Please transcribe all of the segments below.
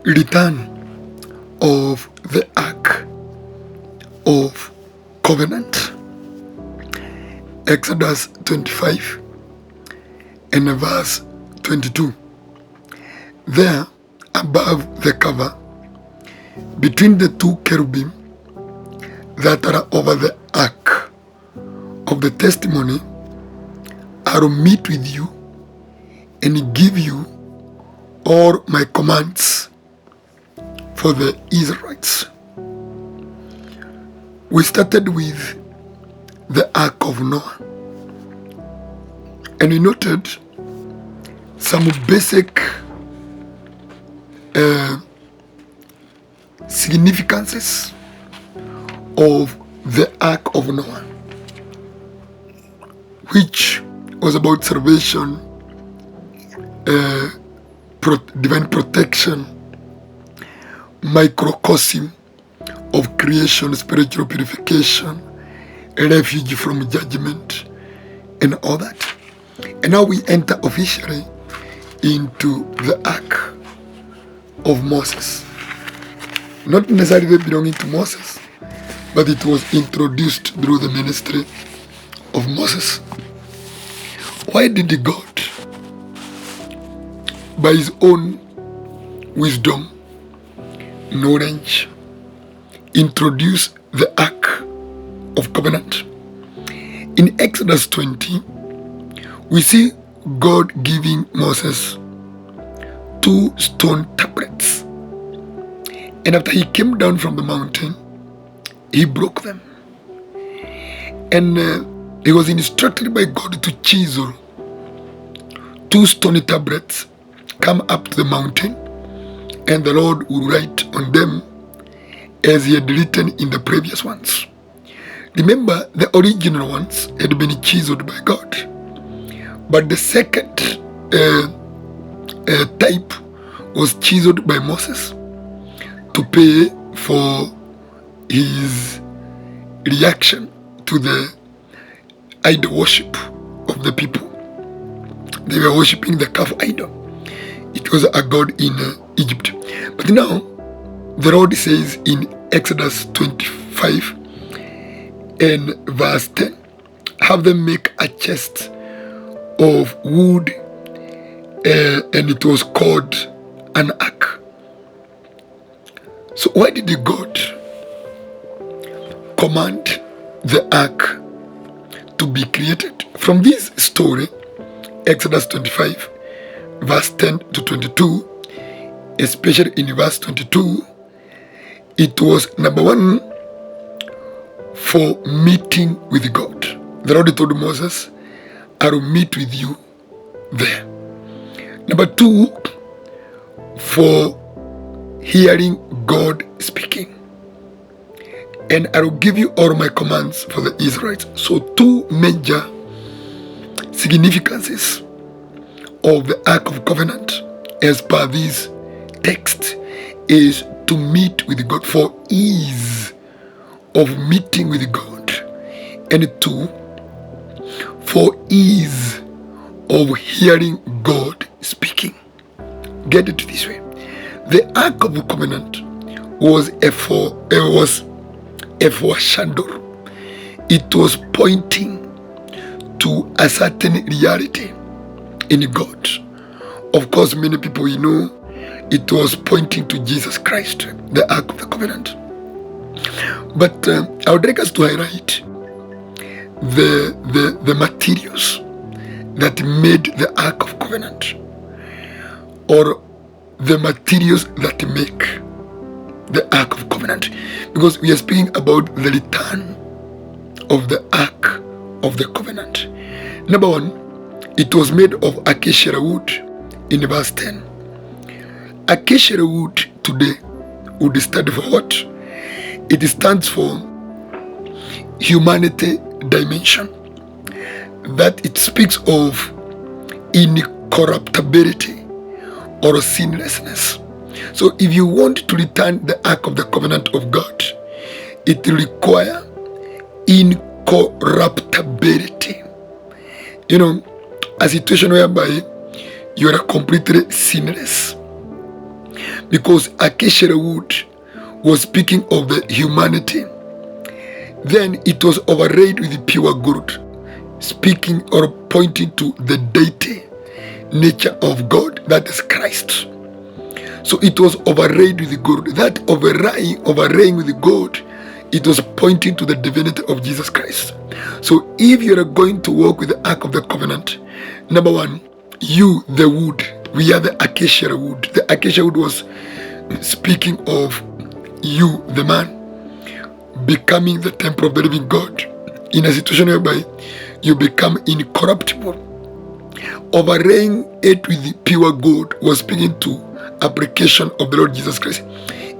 return of the Ark of Covenant. Exodus 25 and verse 22. There, above the cover, between the two cherubim that are over the Ark of the testimony, I will meet with you and give you all my commands for the Israelites. We started with the Ark of Noah, and we noted some basic significances of the Ark of Noah, which was about salvation, divine protection, microcosm of creation, spiritual purification, a refuge from judgment, and all that. And now we enter officially into the Ark of Moses. Not necessarily belonging to Moses, but it was introduced through the ministry of Moses. Why did God, by his own wisdom, knowledge, introduce the Ark of Covenant? In Exodus 20, we see God giving Moses 2 stone tablets. And after he came down from the mountain, he broke them. And he was instructed by God to chisel 2 stone tablets, come up to the mountain, and the Lord would write on them as he had written in the previous ones. Remember, the original ones had been chiseled by God, but the second type was chiseled by Moses to pay for his reaction to the idol worship of the people. They were worshipping the calf idol. It was a god in Egypt. But now, the Lord says in Exodus 25 and verse 10, have them make a chest of wood, and it was called an ark. So why did God command the ark to be created? From this story, Exodus 25, verse 10 to 22, especially in verse 22, it was number 1, for meeting with God. The Lord told Moses, I will meet with you there. Number 2, for hearing God speaking. And I will give you all my commands for the Israelites. So 2 major significances of the Ark of Covenant as per this text is to meet with God, for ease of meeting with God, and 2, for ease of hearing God speaking. Get it this way. The Ark of the Covenant was a foreshadow. It was pointing to a certain reality in God. Of course, many people know it was pointing to Jesus Christ, the Ark of the Covenant. But I would like us to highlight the materials that made the Ark of Covenant, or the materials that make the Ark of Covenant, because we are speaking about the return of the Ark of the Covenant. Number 1, it was made of acacia wood in verse 10. Acacia wood today would stand for what? It stands for humanity dimension, that it speaks of incorruptibility or sinlessness. So if you want to return the Ark of the Covenant of God, it will require incorruptibility. You know, a situation whereby you are completely sinless. because acacia wood was speaking of the humanity. Then it was overlaid with pure gold, speaking or pointing to the deity nature of God, that is Christ. So it was overlaid with gold. That overlaying with gold, it was pointing to the divinity of Jesus Christ. So if you are going to walk with the Ark of the Covenant, number one, you, the wood, we are the acacia wood. The acacia wood was speaking of you, the man, becoming the temple of the living God, in a situation whereby you become incorruptible. Overlaying it with pure gold was speaking to application of the Lord Jesus Christ.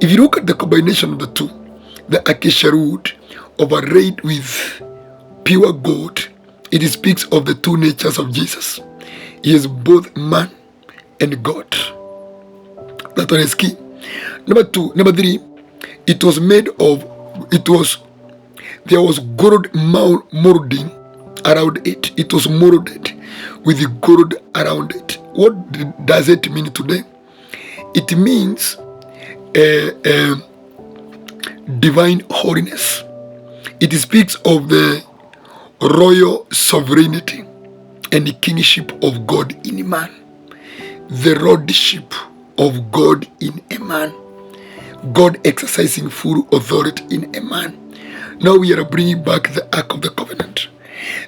If you look at the combination of the two, the acacia wood overlaid with pure gold, it speaks of the two natures of Jesus. He is both man and God. That one is key. Number three, it was made of, there was gold molding around it. It was molded with the gold around it. What does it mean today? It means divine holiness. It speaks of the royal sovereignty and the kingship of God in a man. The lordship of God in a man. God exercising full authority in a man. Now we are bringing back the Ark of the Covenant.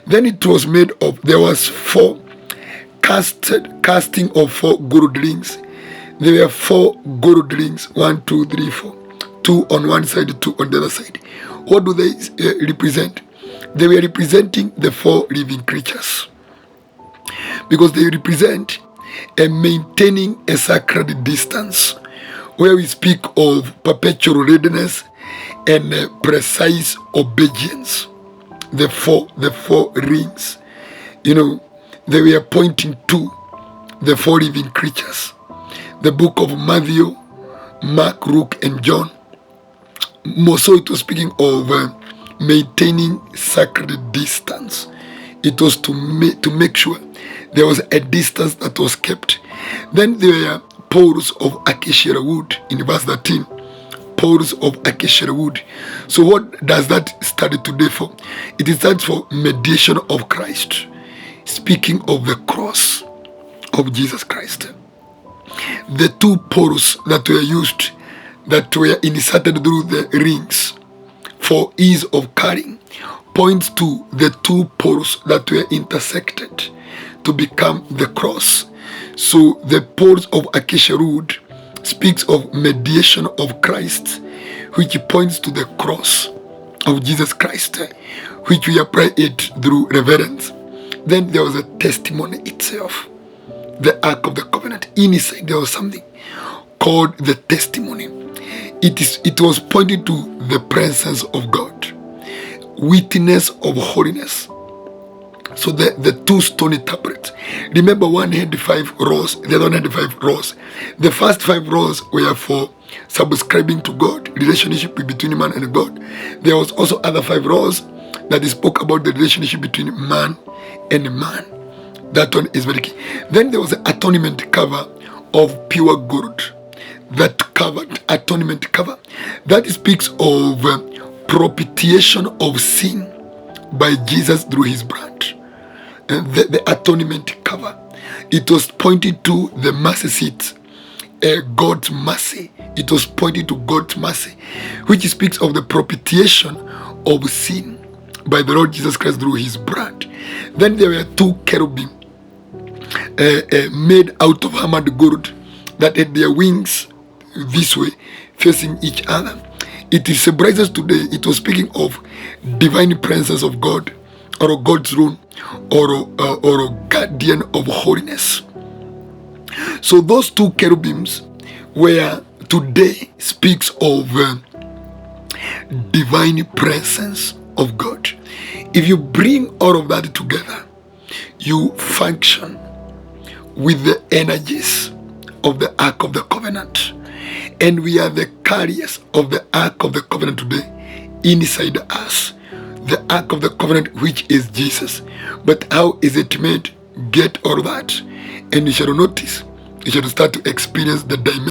Then it was made of, there was four casting of 4 gold rings. There were 4 gold rings, 1, 2, 3, 4. 2 on one side, 2 on the other side. What do they represent? They were representing the 4 living creatures, because they represent maintaining a sacred distance, where we speak of perpetual readiness and precise obedience. The four rings, they were pointing to the 4 living creatures. The book of Matthew, Mark, Luke, and John. More so, it was speaking of maintaining sacred distance. It was to make sure there was a distance that was kept. Then there were poles of acacia wood in verse 13. Poles of acacia wood. So what does that stand today for? It stands for mediation of Christ, speaking of the cross of Jesus Christ. The 2 poles that were used, that were inserted through the rings for ease of carrying, points to the 2 poles that were intersected to become the cross. So the poles of acacia wood speaks of mediation of Christ, which points to the cross of Jesus Christ, which we apply it through reverence. Then there was a testimony itself, the Ark of the Covenant. Inside there was something called the testimony. It was pointing to the presence of God, witness of holiness. So the 2 stony tablets. Remember, one had 5 rows, the other one had 5 rows. The first 5 rows were for subscribing to God, relationship between man and God. There was also other 5 rows that spoke about the relationship between man and man. That one is very key. Then there was the atonement cover of pure gold. That covered atonement cover, that speaks of propitiation of sin by Jesus through his blood. And the atonement cover, it was pointing to the mercy seat, God's mercy. It was pointing to God's mercy, which speaks of the propitiation of sin by the Lord Jesus Christ through his blood. Then there were 2 cherubim made out of hammered gold that had their wings this way, facing each other. It is symbolizes today. It was speaking of divine presence of God, or God's throne, or a guardian of holiness. So those 2 cherubims were today speaks of divine presence of God. If you bring all of that together, you function with the energies of the Ark of the Covenant. And we are the carriers of the Ark of the Covenant today inside us. The Ark of the Covenant, which is Jesus. But how is it made? Get all that, and you shall notice, you shall start to experience the dimension